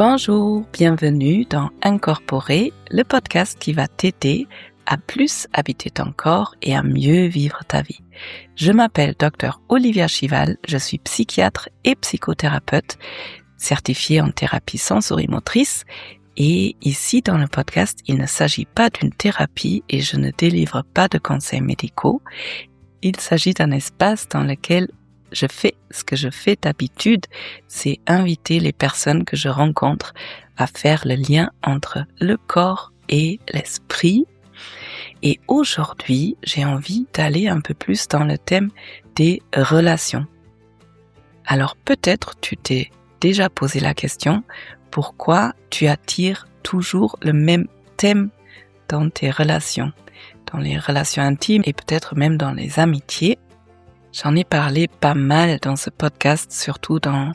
Bonjour, bienvenue dans Incorporer, le podcast qui va t'aider à plus habiter ton corps et à mieux vivre ta vie. Je m'appelle Dr Olivia Chival, je suis psychiatre et psychothérapeute, certifiée en thérapie sensorimotrice. Et ici dans le podcast, il ne s'agit pas d'une thérapie et je ne délivre pas de conseils médicaux. Il s'agit d'un espace dans lequel je fais ce que je fais d'habitude, c'est inviter les personnes que je rencontre à faire le lien entre le corps et l'esprit. Et aujourd'hui, j'ai envie d'aller un peu plus dans le thème des relations. Alors peut-être tu t'es déjà posé la question, pourquoi tu attires toujours le même thème dans tes relations, dans les relations intimes et peut-être même dans les amitiés. J'en ai parlé pas mal dans ce podcast, surtout dans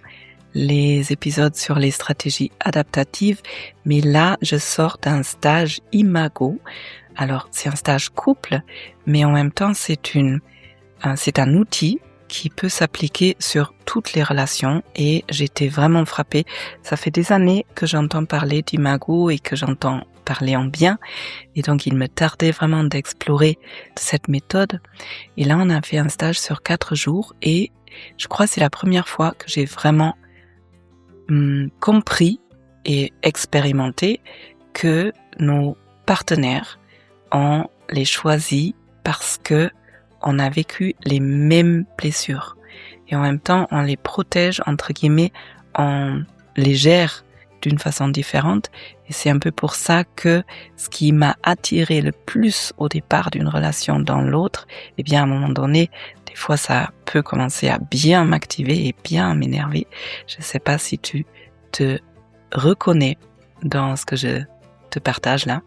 les épisodes sur les stratégies adaptatives, mais là, je sors d'un stage Imago. Alors, c'est un stage couple, mais en même temps, c'est un outil qui peut s'appliquer sur toutes les relations et j'étais vraiment frappée. Ça fait des années que j'entends parler d'Imago et que j'entends parler en bien et donc il me tardait vraiment d'explorer cette méthode. Et là, on a fait un stage sur 4 jours et je crois que c'est la première fois que j'ai vraiment compris et expérimenté que nos partenaires, on les choisit parce que on a vécu les mêmes blessures et en même temps on les protège entre guillemets, on les gère d'une façon différente et c'est un peu pour ça que ce qui m'a attiré le plus au départ d'une relation dans l'autre, eh bien à un moment donné, des fois ça peut commencer à bien m'activer et bien m'énerver. Je ne sais pas si tu te reconnais dans ce que je te partage là.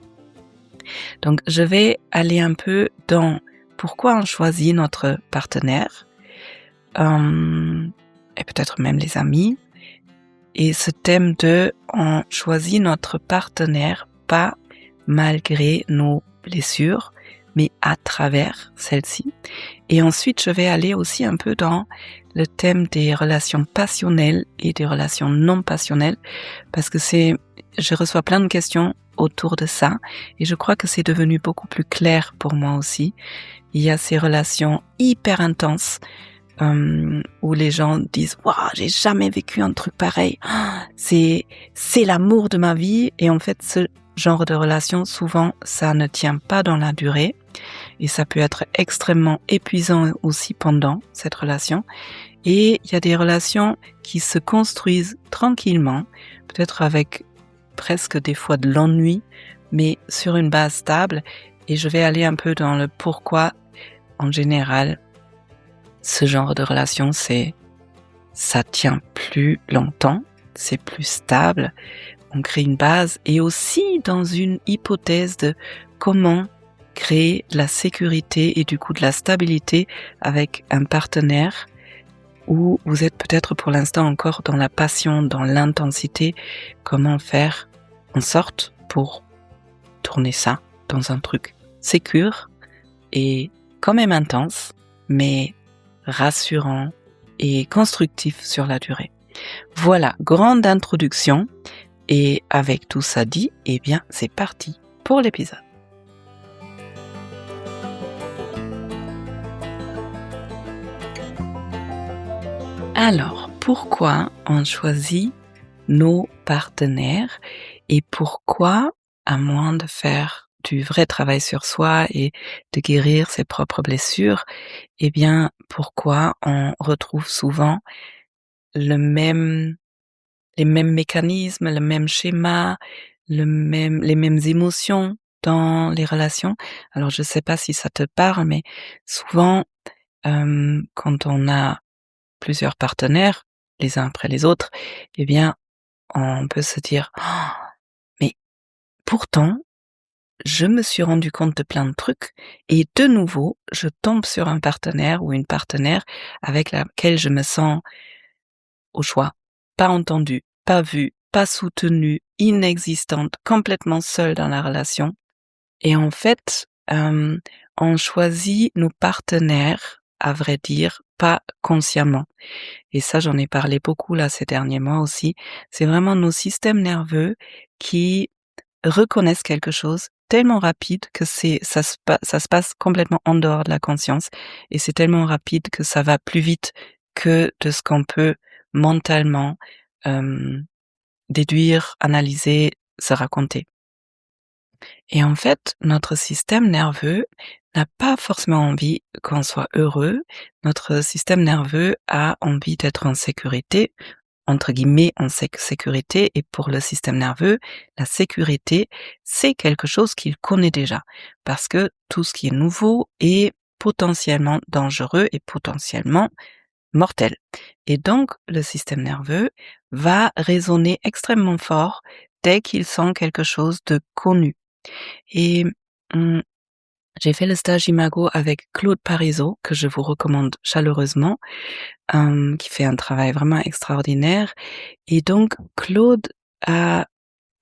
Donc je vais aller un peu dans pourquoi on choisit notre partenaire, et peut-être même les amis, et ce thème de on choisit notre partenaire pas malgré nos blessures, mais à travers celles-ci. Et ensuite, je vais aller aussi un peu dans le thème des relations passionnelles et des relations non passionnelles, parce que je reçois plein de questions autour de ça, et je crois que c'est devenu beaucoup plus clair pour moi aussi. Il y a ces relations hyper intenses, où les gens disent « Waouh, j'ai jamais vécu un truc pareil, c'est l'amour de ma vie » et en fait, ce genre de relation, souvent, ça ne tient pas dans la durée et ça peut être extrêmement épuisant aussi pendant cette relation. Et il y a des relations qui se construisent tranquillement, peut-être avec presque des fois de l'ennui, mais sur une base stable. Et je vais aller un peu dans le pourquoi, en général, ce genre de relation, ça tient plus longtemps, c'est plus stable, on crée une base et aussi dans une hypothèse de comment créer de la sécurité et du coup de la stabilité avec un partenaire où vous êtes peut-être pour l'instant encore dans la passion, dans l'intensité, comment faire en sorte pour tourner ça dans un truc sécure et quand même intense, mais rassurant et constructif sur la durée. Voilà, grande introduction et avec tout ça dit, eh bien c'est parti pour l'épisode. Alors, pourquoi on choisit nos partenaires et pourquoi, à moins de faire du vrai travail sur soi et de guérir ses propres blessures, eh bien, pourquoi on retrouve souvent les mêmes mécanismes, le même schéma, les mêmes émotions dans les relations. Alors, je sais pas si ça te parle, mais souvent, quand on a plusieurs partenaires, les uns après les autres, eh bien, on peut se dire: «Oh, mais pourtant, je me suis rendu compte de plein de trucs et de nouveau, je tombe sur un partenaire ou une partenaire avec laquelle je me sens au choix, pas entendue, pas vue, pas soutenue, inexistante, complètement seule dans la relation». Et en fait, on choisit nos partenaires, à vrai dire, pas consciemment. Et ça, j'en ai parlé beaucoup là ces derniers mois aussi. C'est vraiment nos systèmes nerveux qui reconnaissent quelque chose tellement rapide que ça se passe complètement en dehors de la conscience et c'est tellement rapide que ça va plus vite que de ce qu'on peut mentalement, déduire, analyser, se raconter. Et en fait, notre système nerveux n'a pas forcément envie qu'on soit heureux. Notre système nerveux a envie d'être en sécurité, entre guillemets en sécurité, et pour le système nerveux, la sécurité, c'est quelque chose qu'il connaît déjà. Parce que tout ce qui est nouveau est potentiellement dangereux et potentiellement mortel. Et donc, le système nerveux va résonner extrêmement fort dès qu'il sent quelque chose de connu. Et mmh, j'ai fait le stage Imago avec Claude Parisot, que je vous recommande chaleureusement, qui fait un travail vraiment extraordinaire. Et donc Claude a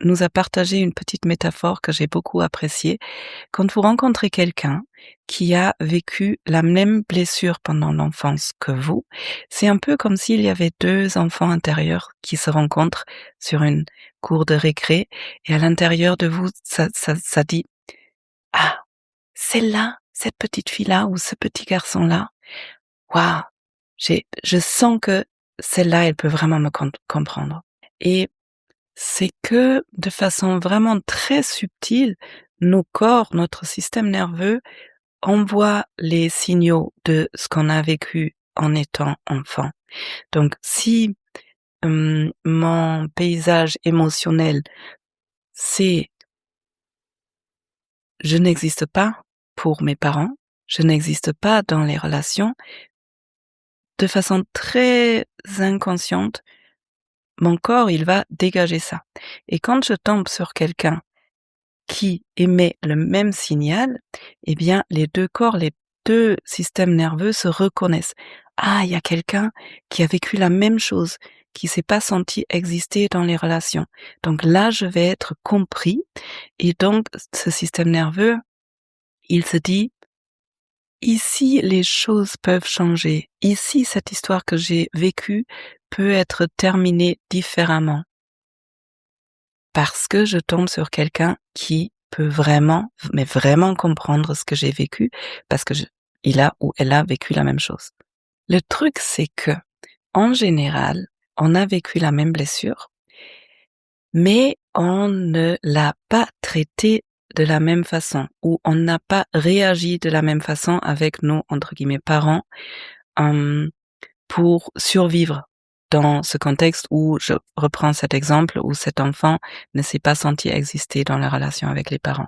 nous a partagé une petite métaphore que j'ai beaucoup appréciée. Quand vous rencontrez quelqu'un qui a vécu la même blessure pendant l'enfance que vous, c'est un peu comme s'il y avait 2 enfants intérieurs qui se rencontrent sur une cour de récré et à l'intérieur de vous, ça dit: «Ah, celle-là, cette petite fille-là ou ce petit garçon-là, waouh, je sens que celle-là, elle peut vraiment me comprendre». Et c'est que de façon vraiment très subtile, nos corps, notre système nerveux envoie les signaux de ce qu'on a vécu en étant enfant. Donc si, mon paysage émotionnel, c'est: je n'existe pas pour mes parents, je n'existe pas dans les relations, de façon très inconsciente, mon corps, il va dégager ça. Et quand je tombe sur quelqu'un qui émet le même signal, eh bien, les 2 corps, les 2 systèmes nerveux se reconnaissent. Ah, il y a quelqu'un qui a vécu la même chose, qui s'est pas senti exister dans les relations. Donc là, je vais être compris et donc ce système nerveux, il se dit: «Ici, les choses peuvent changer. Ici, cette histoire que j'ai vécue peut être terminée différemment». Parce que je tombe sur quelqu'un qui peut vraiment, mais vraiment comprendre ce que j'ai vécu, parce que il a ou elle a vécu la même chose. Le truc, c'est que, en général, on a vécu la même blessure, mais on ne l'a pas traitée de la même façon, ou on n'a pas réagi de la même façon avec nos, entre guillemets, «parents», hem pour survivre dans ce contexte où je reprends cet exemple où cet enfant ne s'est pas senti exister dans la relation avec les parents.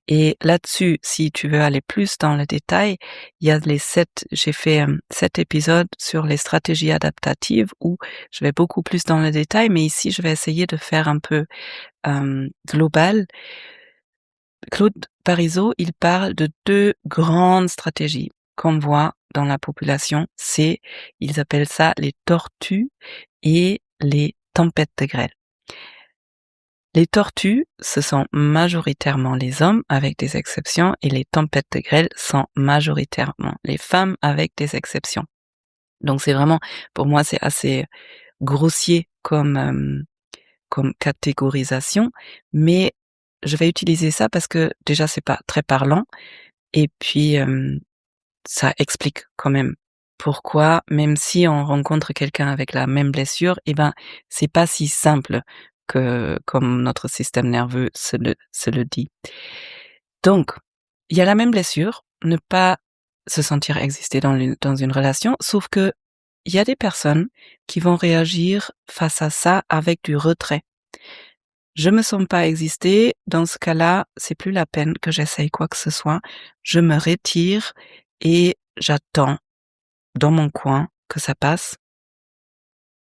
Et là-dessus, si tu veux aller plus dans le détail, il y a j'ai fait 7 épisodes sur les stratégies adaptatives où je vais beaucoup plus dans le détail, mais ici je vais essayer de faire un peu global. Claude Parisot, il parle de 2 grandes stratégies qu'on voit dans la population. Ils appellent ça les tortues et les tempêtes de grêle. Les tortues, ce sont majoritairement les hommes avec des exceptions et les tempêtes de grêle sont majoritairement les femmes avec des exceptions. Donc c'est vraiment, pour moi, c'est assez grossier comme catégorisation, mais je vais utiliser ça parce que déjà c'est pas très parlant et puis, ça explique quand même pourquoi, même si on rencontre quelqu'un avec la même blessure, eh ben, c'est pas si simple que comme notre système nerveux se le dit. Donc, il y a la même blessure, ne pas se sentir exister dans une relation, sauf que il y a des personnes qui vont réagir face à ça avec du retrait. Je me sens pas exister, dans ce cas-là, c'est plus la peine que j'essaye quoi que ce soit. Je me retire et j'attends dans mon coin que ça passe.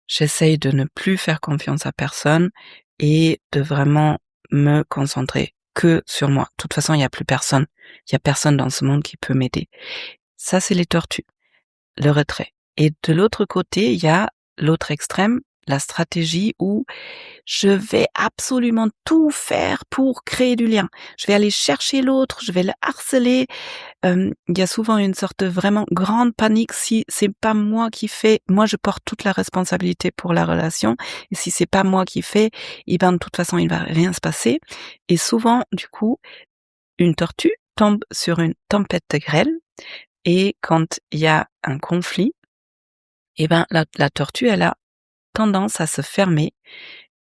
J'essaye de ne plus faire confiance à personne et de vraiment me concentrer que sur moi. De toute façon, il y a plus personne. Il y a personne dans ce monde qui peut m'aider. Ça, c'est les tortues, le retrait. Et de l'autre côté, il y a l'autre extrême, la stratégie où je vais absolument tout faire pour créer du lien. Je vais aller chercher l'autre, je vais le harceler, il y a souvent une sorte de vraiment grande panique si c'est pas moi qui fais. Moi, je porte toute la responsabilité pour la relation et si c'est pas moi qui fais, et ben, de toute façon, il va rien se passer et souvent, du coup, une tortue tombe sur une tempête de grêle et quand il y a un conflit, et ben, la tortue, elle a tendance à se fermer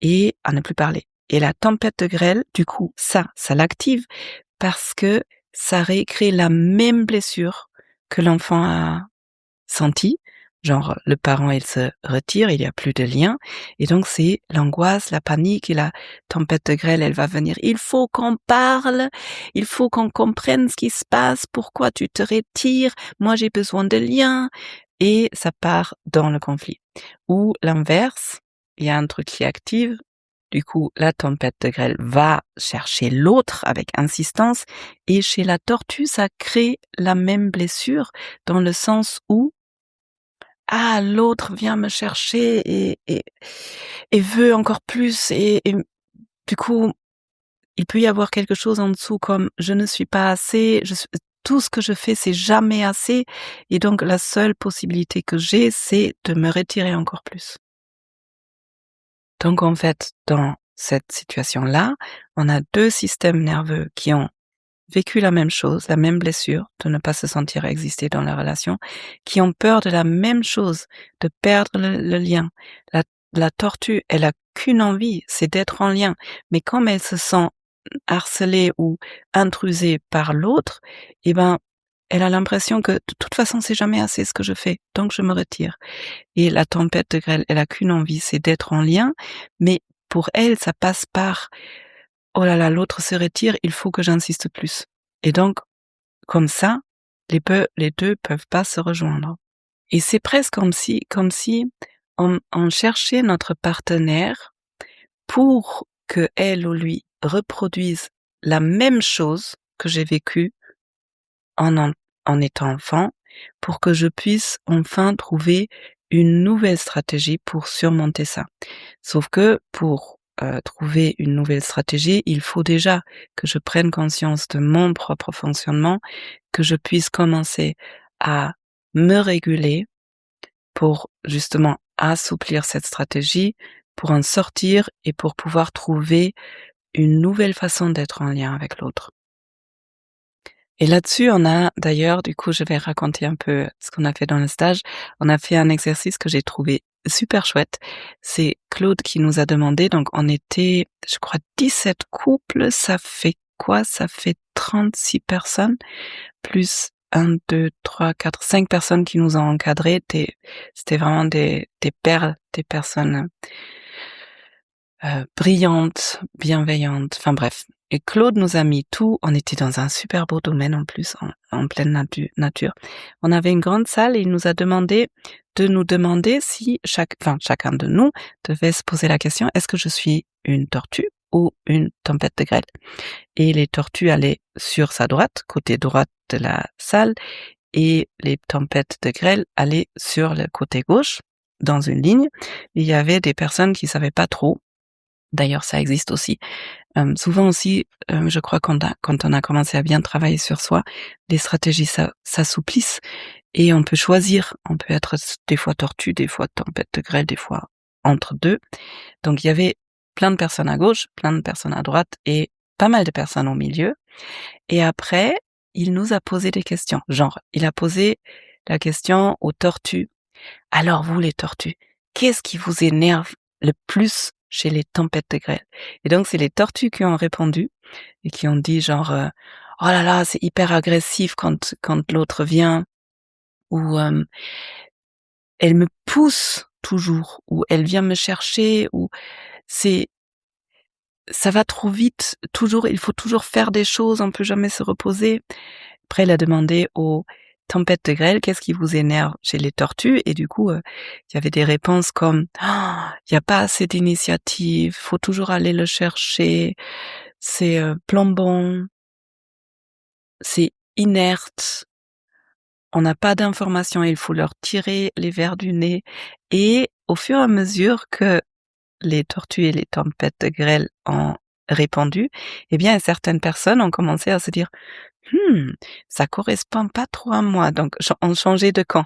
et à ne plus parler. Et la tempête de grêle, du coup, ça l'active parce que ça récrée la même blessure que l'enfant a sentie. Genre, le parent, il se retire, il y a plus de lien. Et donc, c'est l'angoisse, la panique et la tempête de grêle, elle va venir. Il faut qu'on parle, il faut qu'on comprenne ce qui se passe, pourquoi tu te retires, moi j'ai besoin de lien. Et ça part dans le conflit. Ou l'inverse, il y a un truc qui active. Du coup, la tempête de grêle va chercher l'autre avec insistance et chez la tortue, ça crée la même blessure dans le sens où ah, l'autre vient me chercher et veut encore plus et du coup, il peut y avoir quelque chose en dessous comme je ne suis pas assez, tout ce que je fais, c'est jamais assez et donc la seule possibilité que j'ai, c'est de me retirer encore plus. Donc en fait, dans cette situation-là, on a 2 systèmes nerveux qui ont vécu la même chose, la même blessure, de ne pas se sentir exister dans la relation, qui ont peur de la même chose, de perdre le lien. La la tortue, elle a qu'une envie, c'est d'être en lien, mais comme elle se sent harcelée ou intrusée par l'autre, eh ben, elle a l'impression que de toute façon, c'est jamais assez ce que je fais, donc je me retire. Et la tempête de grêle, elle a qu'une envie, c'est d'être en lien, mais pour elle, ça passe par: «Oh là là, l'autre se retire, il faut que j'insiste plus» et donc comme ça, les 2 peuvent pas se rejoindre et c'est presque comme si on cherchait notre partenaire pour qu'elle ou lui reproduise la même chose que j'ai vécue en en en étant enfant, pour que je puisse enfin trouver une nouvelle stratégie pour surmonter ça. Sauf que pour, trouver une nouvelle stratégie, il faut déjà que je prenne conscience de mon propre fonctionnement, que je puisse commencer à me réguler pour justement assouplir cette stratégie, pour en sortir et pour pouvoir trouver une nouvelle façon d'être en lien avec l'autre. Et là-dessus, on a d'ailleurs, du coup, je vais raconter un peu ce qu'on a fait dans le stage. On a fait un exercice que j'ai trouvé super chouette. C'est Claude qui nous a demandé, donc on était, je crois, 17 couples. Ça fait quoi? Ça fait 36 personnes, plus 5 personnes qui nous ont encadrés. C'était vraiment des perles, des personnes brillante, bienveillante, enfin bref. Et Claude nous a mis tout, on était dans un super beau domaine en plus, en pleine nature. On avait une grande salle et il nous a demandé de nous demander si chacun de nous devait se poser la question: «Est-ce que je suis une tortue ou une tempête de grêle?» Et les tortues allaient sur sa droite, côté droit de la salle et les tempêtes de grêle allaient sur le côté gauche, dans une ligne. Il y avait des personnes qui savaient pas trop. D'ailleurs, ça existe aussi. Souvent aussi, je crois quand on a commencé à bien travailler sur soi, les stratégies s'assouplissent et on peut choisir. On peut être des fois tortue, des fois tempête de grêle, des fois entre 2. Donc il y avait plein de personnes à gauche, plein de personnes à droite et pas mal de personnes au milieu et après, il nous a posé des questions. Genre, il a posé la question aux tortues: «Alors vous les tortues, qu'est-ce qui vous énerve le plus chez les tempêtes de grêle?» Et donc c'est les tortues qui ont répondu et qui ont dit genre, «Oh là là, c'est hyper agressif quand l'autre vient» ou, «Elle me pousse toujours» ou «Elle vient me chercher» ou «C'est ça va trop vite, toujours il faut toujours faire des choses, on peut jamais se reposer». Après, il a demandé aux tempêtes de grêle: «Qu'est-ce qui vous énerve chez les tortues?» et du coup, il y avait des réponses comme: «Ah, il y a pas assez d'initiative, faut toujours aller le chercher, c'est, plombant, c'est inerte, on n'a pas d'informations, il faut leur tirer les vers du nez» et au fur et à mesure que les tortues et les tempêtes de grêle ont répondu, eh bien certaines personnes ont commencé à se dire: Ça correspond pas trop à moi, donc on changeait de camp.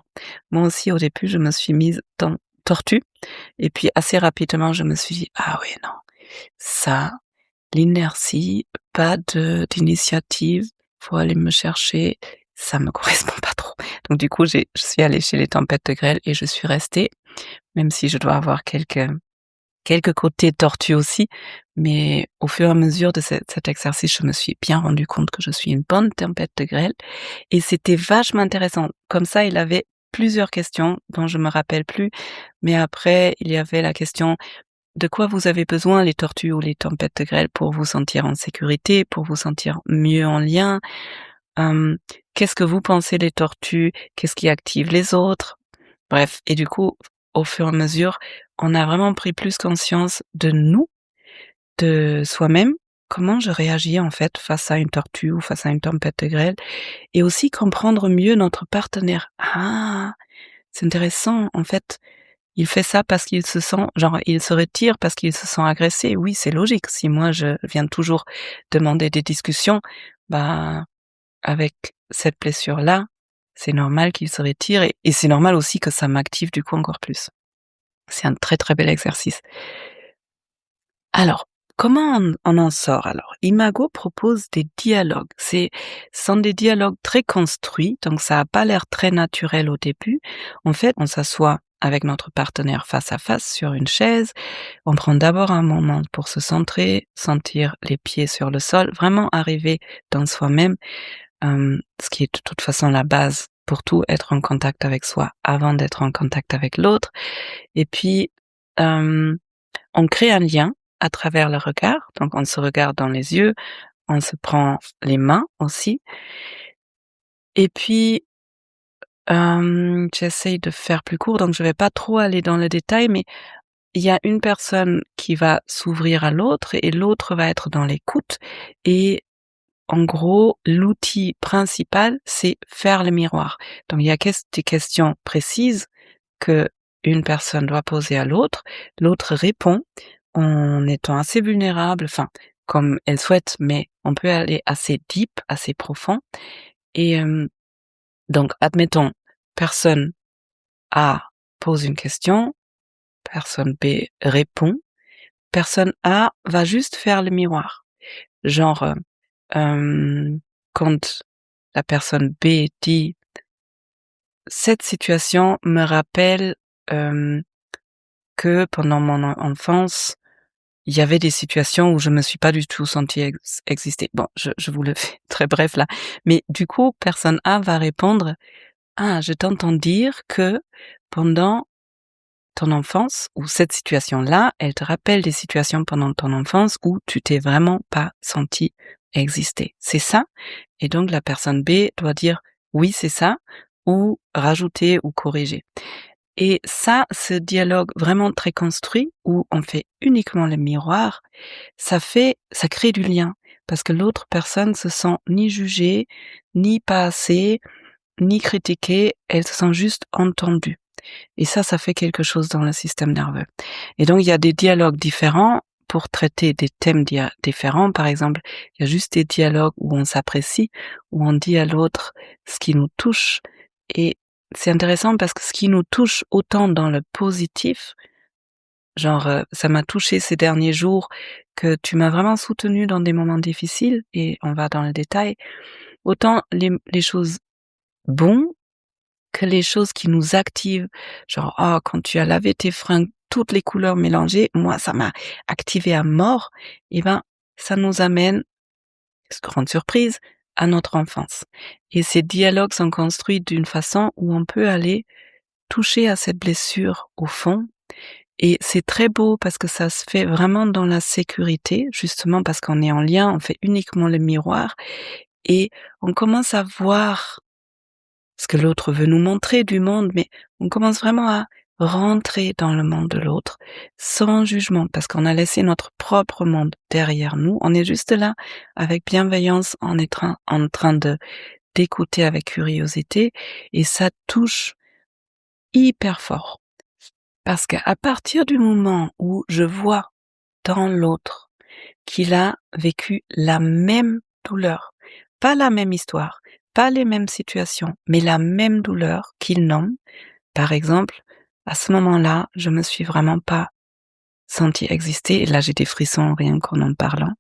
Moi aussi, au début, je me suis mise dans tortue et puis assez rapidement, je me suis dit: «Ah oui, non, ça, l'inertie, pas d'initiative, faut aller me chercher, ça me correspond pas trop». Donc du coup, je suis allée chez les tempêtes de grêle et je suis restée, même si je dois avoir quelques côtés tortues aussi, mais au fur et à mesure de cet exercice, je me suis bien rendu compte que je suis une bonne tempête de grêle et c'était vachement intéressant. Comme ça, il avait plusieurs questions dont je me rappelle plus, mais après, il y avait la question: «De quoi vous avez besoin les tortues ou les tempêtes de grêle pour vous sentir en sécurité, pour vous sentir mieux en lien? Hem, Qu'est-ce que vous pensez des tortues? Qu'est-ce qui active les autres?» Bref, et du coup, au fur et à mesure, on a vraiment pris plus conscience de nous, de soi-même, comment je réagis en fait face à une tortue ou face à une tempête de grêle et aussi comprendre mieux notre partenaire. Ah! C'est intéressant, en fait, il fait ça parce qu'il se sent genre, il se retire parce qu'il se sent agressé. Oui, c'est logique, si moi je viens toujours demander des discussions, bah, avec cette blessure-là, c'est normal qu'il se retire et c'est normal aussi que ça m'active du coup encore plus. C'est un très, très bel exercice. Alors, comment on en sort alors? Imago propose des dialogues. Ce sont des dialogues très construits, donc ça a pas l'air très naturel au début. En fait, on s'assoit avec notre partenaire face à face sur une chaise. On prend d'abord un moment pour se centrer, sentir les pieds sur le sol, vraiment arriver dans soi-même, ce qui est de toute façon la base pour tout, être en contact avec soi avant d'être en contact avec l'autre. Et puis, hem on crée un lien à travers le regard, donc on se regarde dans les yeux, on se prend les mains aussi et puis, j'essaye de faire plus court, donc je vais pas trop aller dans le détail, mais il y a une personne qui va s'ouvrir à l'autre et l'autre va être dans l'écoute et en gros, l'outil principal, c'est faire le miroir. Donc il y a des questions précises que une personne doit poser à l'autre répond en étant assez vulnérable, enfin, comme elle souhaite, mais on peut aller assez deep, assez profond et donc admettons, personne A pose une question, personne B répond, personne A va juste faire le miroir. Genre, quand la personne B dit: «Cette situation me rappelle, hem, que pendant mon enfance, il y avait des situations où je me suis pas du tout sentie exister». Bon, je vous le fais très bref là, mais du coup, personne A va répondre: «Ah, je t'entends dire que pendant ton enfance ou cette situation-là, elle te rappelle des situations pendant ton enfance où tu t'es vraiment pas sentie exister. C'est ça?» Et donc la personne B doit dire: «Oui, c'est ça», ou rajouter ou corriger. Et ça, ce dialogue vraiment très construit où on fait uniquement le miroir, ça crée du lien parce que l'autre personne se sent ni jugée, ni pas assez, ni critiquée, elle se sent juste entendue. Et ça fait quelque chose dans le système nerveux. Et donc il y a des dialogues différents pour traiter des thèmes différents. Par exemple, il y a juste des dialogues où on s'apprécie, où on dit à l'autre ce qui nous touche. Et c'est intéressant parce que ce qui nous touche autant dans le positif, genre, ça m'a touché ces derniers jours que tu m'as vraiment soutenu dans des moments difficiles et on va dans le détail, autant les choses bonnes que les choses qui nous activent, genre: «Oh, quand tu as lavé tes fringues, toutes les couleurs mélangées, moi ça m'a activé à mort», et ben, ça nous amène, grande surprise, à notre enfance. Et ces dialogues sont construits d'une façon où on peut aller toucher à cette blessure au fond et c'est très beau parce que ça se fait vraiment dans la sécurité, justement parce qu'on est en lien, on fait uniquement le miroir et on commence à voir ce que l'autre veut nous montrer du monde, mais on commence vraiment à rentrer dans le monde de l'autre sans jugement, parce qu'on a laissé notre propre monde derrière nous. On est juste là avec bienveillance, en train de d'écouter avec curiosité, et ça touche hyper fort. Parce qu'à partir du moment où je vois dans l'autre qu'il a vécu la même douleur, pas la même histoire, pas les mêmes situations, mais la même douleur qu'il nomme. Par exemple, à ce moment-là, je me suis vraiment pas sentie exister, et là j'ai des frissons rien qu'en en parlant.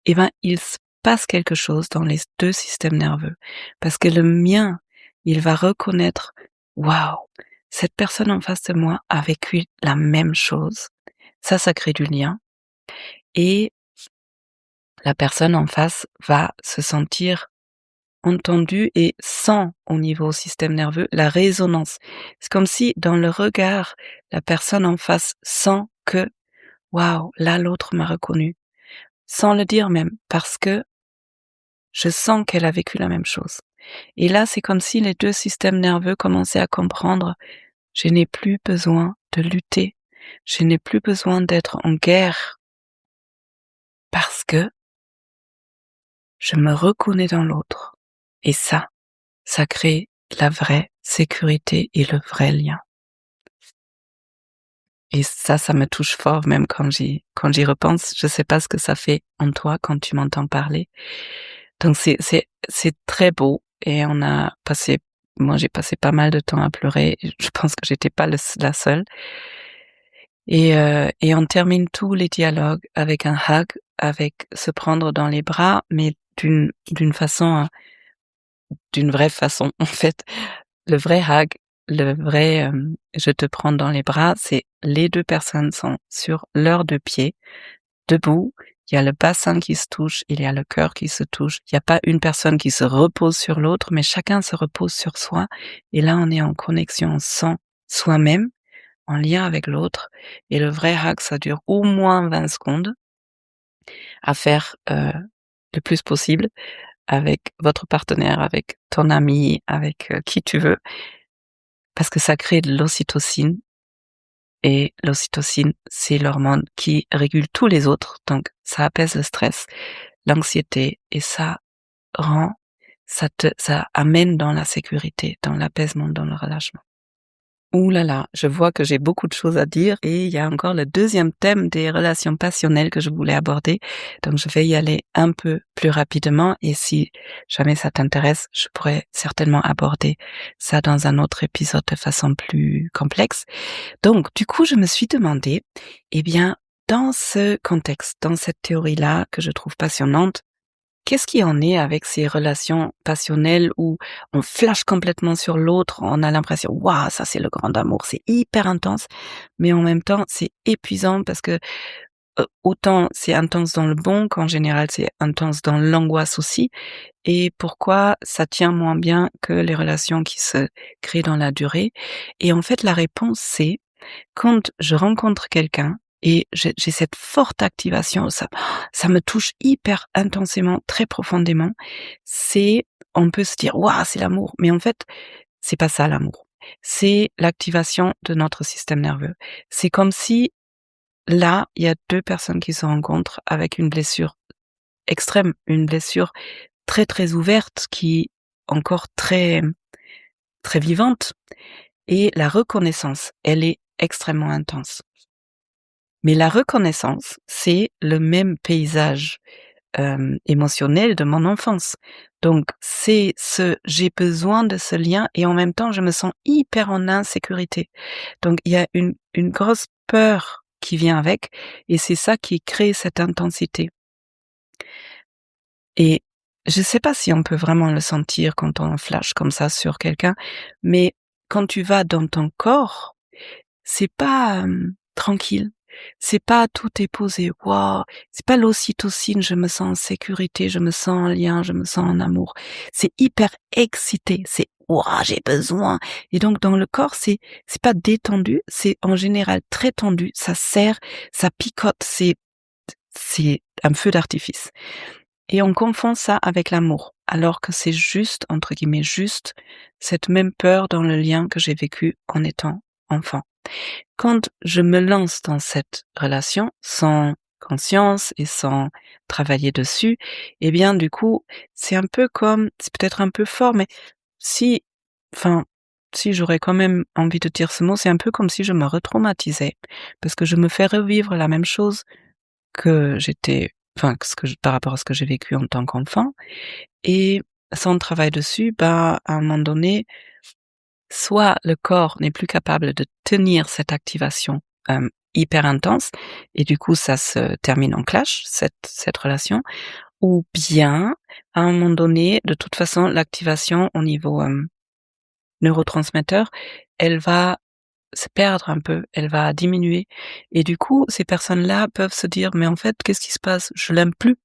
Et ben, il se passe quelque chose dans les 2 systèmes nerveux. Parce que le mien, il va reconnaître: «Waouh, cette personne en face de moi a vécu la même chose». Ça crée du lien, et la personne en face va se sentir entendue et sent au niveau système nerveux la résonance. C'est comme si dans le regard, la personne en face sent que: «Waouh, là l'autre m'a reconnu», sans le dire même, parce que je sens qu'elle a vécu la même chose. Et là, c'est comme si les 2 systèmes nerveux commençaient à comprendre: je n'ai plus besoin de lutter, je n'ai plus besoin d'être en guerre, parce que je me reconnais dans l'autre. Et ça crée la vraie sécurité et le vrai lien. Et ça me touche fort même quand j'y repense. Je sais pas ce que ça fait en toi quand tu m'entends parler. Donc c'est très beau, et moi j'ai passé pas mal de temps à pleurer. Je pense que j'étais pas la seule. Et on termine tous les dialogues avec un hug, avec se prendre dans les bras, mais d'une façon, d'une vraie façon en fait. Le vrai hug, le vrai, je te prends dans les bras, c'est les 2 personnes sont sur leurs 2 pieds, debout. Il y a le bassin qui se touche, il y a le cœur qui se touche. Il y a pas une personne qui se repose sur l'autre, mais chacun se repose sur soi. Et là, on est en connexion, on sent soi-même, en lien avec l'autre. Et le vrai hug, ça dure au moins 20 secondes à faire, le plus possible avec votre partenaire, avec ton ami, avec, qui tu veux, parce que ça crée de l'ocytocine, et l'ocytocine, c'est l'hormone qui régule tous les autres, donc ça apaise le stress, l'anxiété, et rend ça amène dans la sécurité, dans l'apaisement, dans le relâchement. Ouh là là, je vois que j'ai beaucoup de choses à dire, et il y a encore le 2e thème des relations passionnelles que je voulais aborder. Donc je vais y aller un peu plus rapidement, et si jamais ça t'intéresse, je pourrais certainement aborder ça dans un autre épisode de façon plus complexe. Donc du coup, je me suis demandé, eh bien, dans ce contexte, dans cette théorie-là que je trouve passionnante, qu'est-ce qui en est avec ces relations passionnelles où on flash complètement sur l'autre, on a l'impression: «Waouh, ça c'est le grand amour», c'est hyper intense, mais en même temps, c'est épuisant parce que, autant c'est intense dans le bon, qu'en général c'est intense dans l'angoisse aussi. Et pourquoi ça tient moins bien que les relations qui se créent dans la durée? Et en fait, la réponse, c'est quand je rencontre quelqu'un et j'ai cette forte activation, ça me touche hyper intensément, très profondément. On peut se dire: «Waouh, c'est l'amour», mais en fait, c'est pas ça l'amour. C'est l'activation de notre système nerveux. C'est comme si, là, il y a 2 personnes qui se rencontrent avec une blessure extrême, une blessure très, très ouverte, qui encore très, très vivante, et la reconnaissance, elle est extrêmement intense. Mais la reconnaissance, c'est le même paysage, émotionnel de mon enfance. Donc j'ai besoin de ce lien, et en même temps, je me sens hyper en insécurité. Donc il y a une grosse peur qui vient avec, et c'est ça qui crée cette intensité. Et je sais pas si on peut vraiment le sentir quand on flash comme ça sur quelqu'un, mais quand tu vas dans ton corps, c'est pas, tranquille. C'est pas tout est posé, waouh! C'est pas l'ocytocine, je me sens en sécurité, je me sens en lien, je me sens en amour. C'est hyper excité, c'est: «Waouh, j'ai besoin!» Et donc dans le corps, c'est pas détendu, c'est en général très tendu, ça serre, ça picote, c'est un feu d'artifice. Et on confond ça avec l'amour, alors que c'est juste, entre guillemets, juste cette même peur dans le lien que j'ai vécu en étant enfant. Quand je me lance dans cette relation sans conscience et sans travailler dessus, eh bien du coup, c'est un peu comme, c'est peut-être un peu fort, mais si, enfin, si j'aurais quand même envie de dire ce mot, c'est un peu comme si je me retraumatisais, parce que je me fais revivre la même chose que j'étais par rapport à ce que j'ai vécu en tant qu'enfant. Et si on travaille dessus, à un moment donné, soit le corps n'est plus capable de tenir cette activation hyper intense, et du coup ça se termine en clash, cette relation, ou bien à un moment donné, de toute façon, l'activation au niveau neurotransmetteur, elle va se perdre un peu, elle va diminuer, et du coup ces personnes-là peuvent se dire: «Mais en fait, qu'est-ce qui se passe? Je l'aime plus».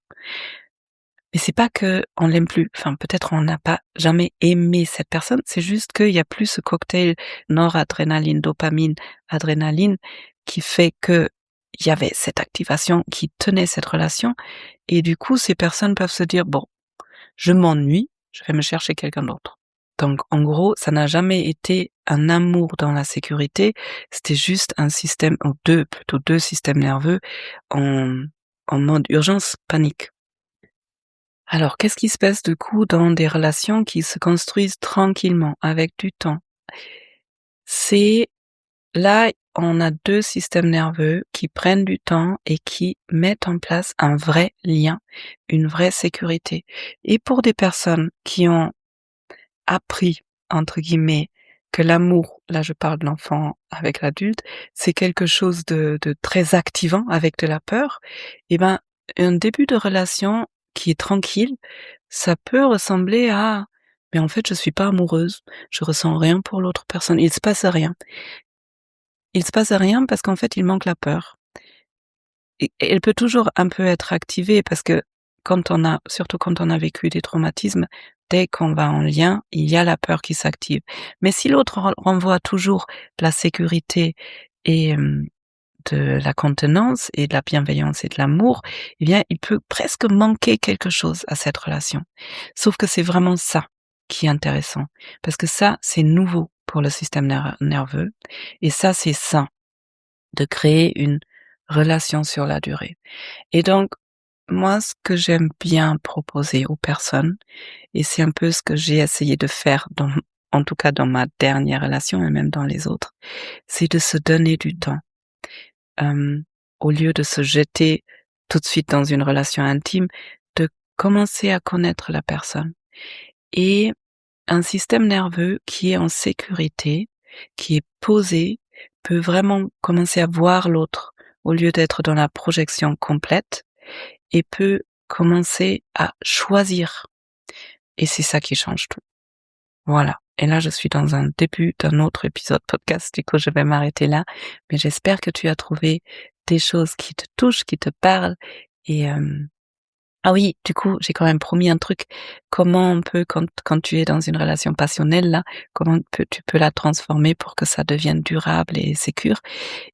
Mais c'est pas qu'on l'aime plus, enfin peut-être on n'a pas jamais aimé cette personne, c'est juste qu'il y a plus ce cocktail noradrénaline, dopamine, adrénaline qui fait qu'il y avait cette activation qui tenait cette relation, et du coup ces personnes peuvent se dire: «Bon, je m'ennuie, je vais me chercher quelqu'un d'autre». Donc en gros, ça n'a jamais été un amour dans la sécurité, c'était juste un système, ou plutôt deux systèmes nerveux en mode urgence, panique. Alors, qu'est-ce qui se passe du coup dans des relations qui se construisent tranquillement, avec du temps? C'est là, on a 2 systèmes nerveux qui prennent du temps et qui mettent en place un vrai lien, une vraie sécurité. Et pour des personnes qui ont appris, entre guillemets, que l'amour, là je parle de l'enfant avec l'adulte, c'est quelque chose de très activant avec de la peur, et un début de relation qui est tranquille, ça peut ressembler à: «Mais en fait je suis pas amoureuse, je ressens rien pour l'autre personne, il se passe rien». Il se passe rien parce qu'en fait il manque la peur. Et elle peut toujours un peu être activée parce que surtout quand on a vécu des traumatismes, dès qu'on va en lien, il y a la peur qui s'active. Mais si l'autre renvoie toujours de la sécurité et de la contenance et de la bienveillance et de l'amour, eh bien, il peut presque manquer quelque chose à cette relation. Sauf que c'est vraiment ça qui est intéressant, parce que ça, c'est nouveau pour le système nerveux, et ça, c'est sain de créer une relation sur la durée. Et donc, moi, ce que j'aime bien proposer aux personnes, et c'est un peu ce que j'ai essayé de faire en tout cas dans ma dernière relation et même dans les autres, c'est de se donner du temps. Hem, Au lieu de se jeter tout de suite dans une relation intime, de commencer à connaître la personne. Et un système nerveux qui est en sécurité, qui est posé, peut vraiment commencer à voir l'autre au lieu d'être dans la projection complète, et peut commencer à choisir. Et c'est ça qui change tout. Voilà. Et là, je suis dans un début d'un autre épisode podcast, du coup, je vais m'arrêter là. Mais j'espère que tu as trouvé des choses qui te touchent, qui te parlent. Et ah oui, du coup, j'ai quand même promis un truc. Comment on peut, quand tu es dans une relation passionnelle, là, tu peux la transformer pour que ça devienne durable et sécure?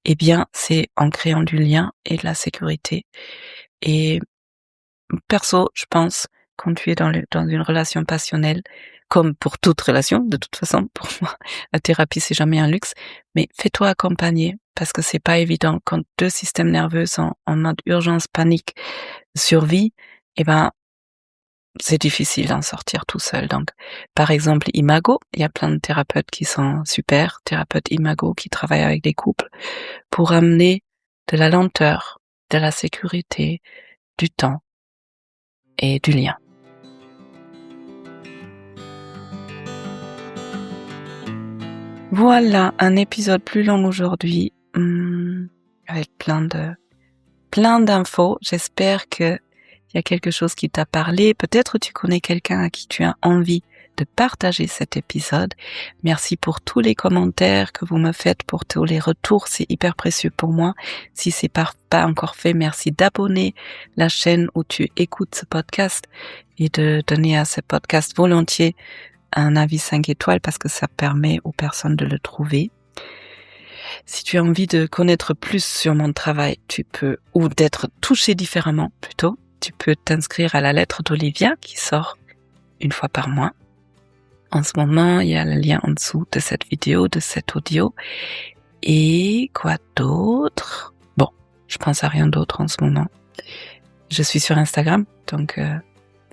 Eh bien, c'est en créant du lien et de la sécurité. Et perso, je pense, quand tu es dans une relation passionnelle, comme pour toute relation, de toute façon, pour moi, la thérapie, c'est jamais un luxe, mais fais-toi accompagner, parce que c'est pas évident. Quand 2 systèmes nerveux sont en mode urgence, panique, survie, eh ben, c'est difficile d'en sortir tout seul. Donc, par exemple, Imago, il y a plein de thérapeutes qui sont super, thérapeutes Imago qui travaillent avec des couples pour amener de la lenteur, de la sécurité, du temps et du lien. Voilà, un épisode plus long aujourd'hui, avec plein d'infos. J'espère que il y a quelque chose qui t'a parlé. Peut-être tu connais quelqu'un à qui tu as envie de partager cet épisode. Merci pour tous les commentaires que vous me faites, pour tous les retours, c'est hyper précieux pour moi. Si c'est pas encore fait, merci d'abonner la chaîne où tu écoutes ce podcast et de donner à ce podcast volontiers un avis 5 étoiles, parce que ça permet aux personnes de le trouver. Si tu as envie de connaître plus sur mon travail, ou d'être touché différemment plutôt, tu peux t'inscrire à la lettre d'Olivia qui sort une fois par mois. En ce moment, il y a le lien en dessous de cette vidéo, de cet audio. Et quoi d'autre? Bon, je pense à rien d'autre en ce moment. Je suis sur Instagram, donc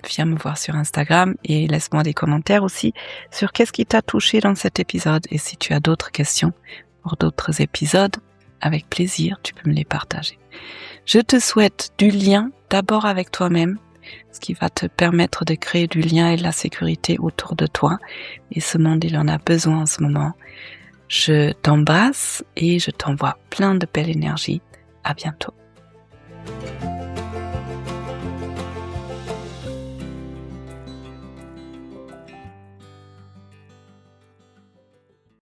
viens me voir sur Instagram et laisse-moi des commentaires aussi sur qu'est-ce qui t'a touché dans cet épisode. Et si tu as d'autres questions pour d'autres épisodes, avec plaisir, tu peux me les partager. Je te souhaite du lien d'abord avec toi-même, ce qui va te permettre de créer du lien et de la sécurité autour de toi. Et ce monde, il en a besoin en ce moment. Je t'embrasse et je t'envoie plein de belle énergie. À bientôt.